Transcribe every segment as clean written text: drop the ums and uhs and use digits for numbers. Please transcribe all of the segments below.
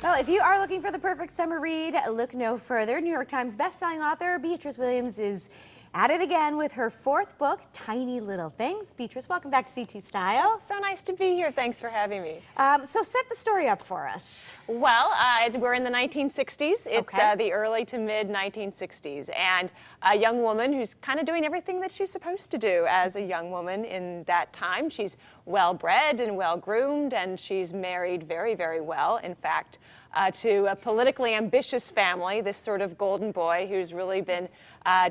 Well, if you are looking for the perfect summer read, look no further. New York Times bestselling author Beatriz Williams is at it again with her fourth book, Tiny Little Things. Beatriz, welcome back to CT Style. So nice to be here. Thanks for having me. So set the story up for us. Well, we're in the 1960s. It's the early to mid 1960s, and a young woman who's kind of doing everything that she's supposed to do as a young woman in that time. She's well-bred and well-groomed, and she's married very, very well. In fact, to a politically ambitious family, this sort of golden boy who's really been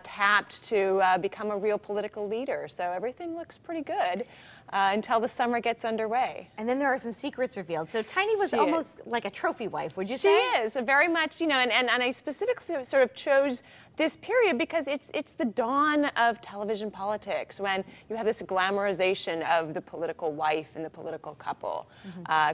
tapped to become a real political leader. So everything looks pretty good until the summer gets underway. And then there are some secrets revealed. So Tiny was almost like a trophy wife, would you say? She is, very much, you know, and I specifically sort of chose this period because it's the dawn of television politics, when you have this glamorization of the political wife and the political couple.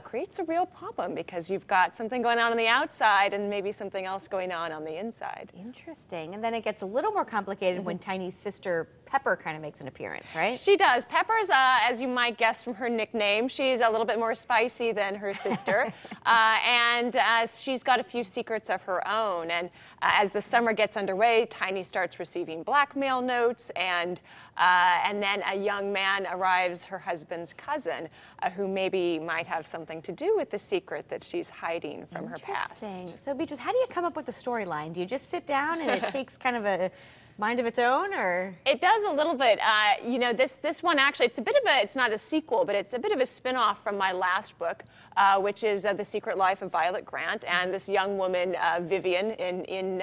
Creates a real problem because you've got something going on the outside and maybe something else going on the inside. Interesting. And then it gets a little more complicated when Tiny's sister Pepper kind of makes an appearance, right? She does. Pepper's, as you might guess from her nickname, she's a little bit more spicy than her sister, and she's got a few secrets of her own. And as the summer gets underway, Tiny starts receiving blackmail notes, and then a young man arrives, her husband's cousin, who maybe might have something to do with the secret that she's hiding from her past. Interesting. So, Beatriz, how do you come up with the storyline? Do you just sit down and it takes kind of a mind of its own, or? It does a little bit. You know, this one actually, it's not a sequel, but it's a bit of a spin-off from my last book, which is The Secret Life of Violet Grant. And this young woman, Vivian, in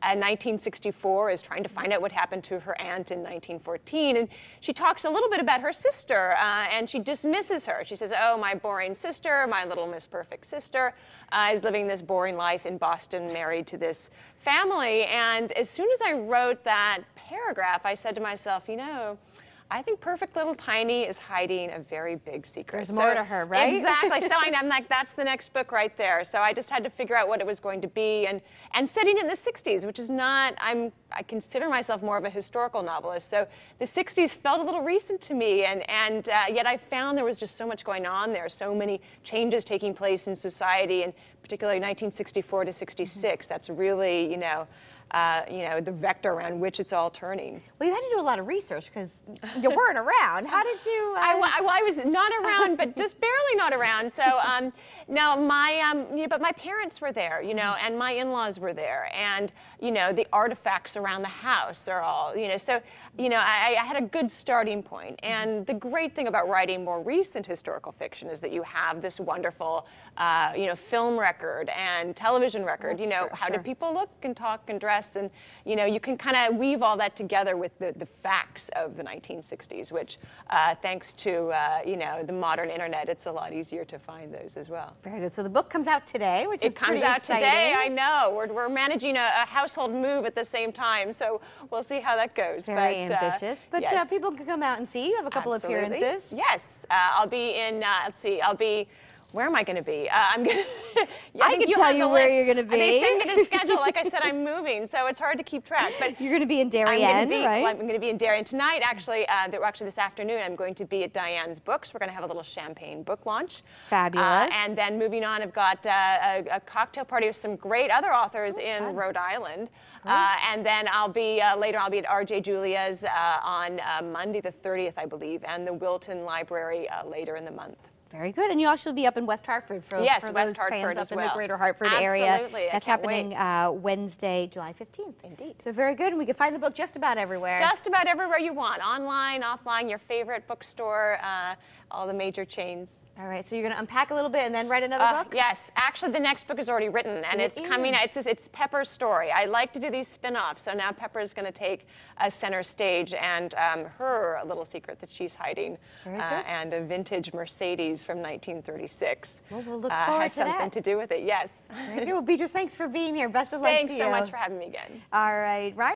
1964 is trying to find out what happened to her aunt in 1914. And she talks a little bit about her sister, and she dismisses her. She says, oh, my boring sister, my little Miss Perfect sister, is living this boring life in Boston, married to this family. And as soon as I wrote that paragraph, I said to myself, you know, I think Perfect Little Tiny is hiding a very big secret. There's more to her, right? Exactly. So I'm like, that's the next book right there. So I just had to figure out what it was going to be, and setting in the 60s, which is not, I consider myself more of a historical novelist. So the 60s felt a little recent to me, and yet I found there was just so much going on there, so many changes taking place in society, and particularly 1964 to 66. That's really, you know, the vector around which it's all turning. Well, you had to do a lot of research because you weren't around. How did you? I was not around, but just barely not around. So no, but my parents were there, you know, and my in-laws were there, and you know, the artifacts around the house are all, you know, so you know, I had a good starting point. And the great thing about writing more recent historical fiction is that you have this wonderful, you know, film record and television record. That's you know, true, how do people look and talk and dress, and you know, you can kind of weave all that together with the facts of the 1960s, which thanks to you know, the modern internet, it's a lot easier to find those as well. Very good. So the book comes out today, which is pretty exciting. It comes out today. I know. We're managing a household move at the same time, so we'll see how that goes. Very ambitious. But yes. People can come out and see. You have a couple appearances. Yes. I'll be in, let's see, where am I going to be? I'm going to. I can tell you where you're going to be. They send me the schedule. Like I said, I'm moving, so it's hard to keep track. But you're going to be in Darien, right? Well, I'm going to be in Darien tonight. Actually, this afternoon, I'm going to be at Diane's Books. We're going to have a little champagne book launch. Fabulous. And then moving on, I've got a cocktail party with some great other authors in Rhode Island. And then I'll be later. I'll be at R.J. Julia's on Monday the 30th, I believe, and the Wilton Library later in the month. Very good. And you also be up in West Hartford for West those Hartford fans up as in well. the greater Hartford area. Absolutely. That's happening Wednesday, July 15th. Indeed. So very good. And we can find the book just about everywhere. Just about everywhere you want. Online, offline, your favorite bookstore, all the major chains. All right. So you're going to unpack a little bit and then write another book? Yes. Actually, the next book is already written, and it's coming. It's Pepper's story. I like to do these spin-offs, so now Pepper's going to take a center stage, and her little secret that she's hiding, and a vintage Mercedes from 1936. Well, we'll look forward has to that. something to do with it. Yes. Very good. Well, Beatriz, thanks for being here. Best of luck to you. Thanks so much for having me again. All right.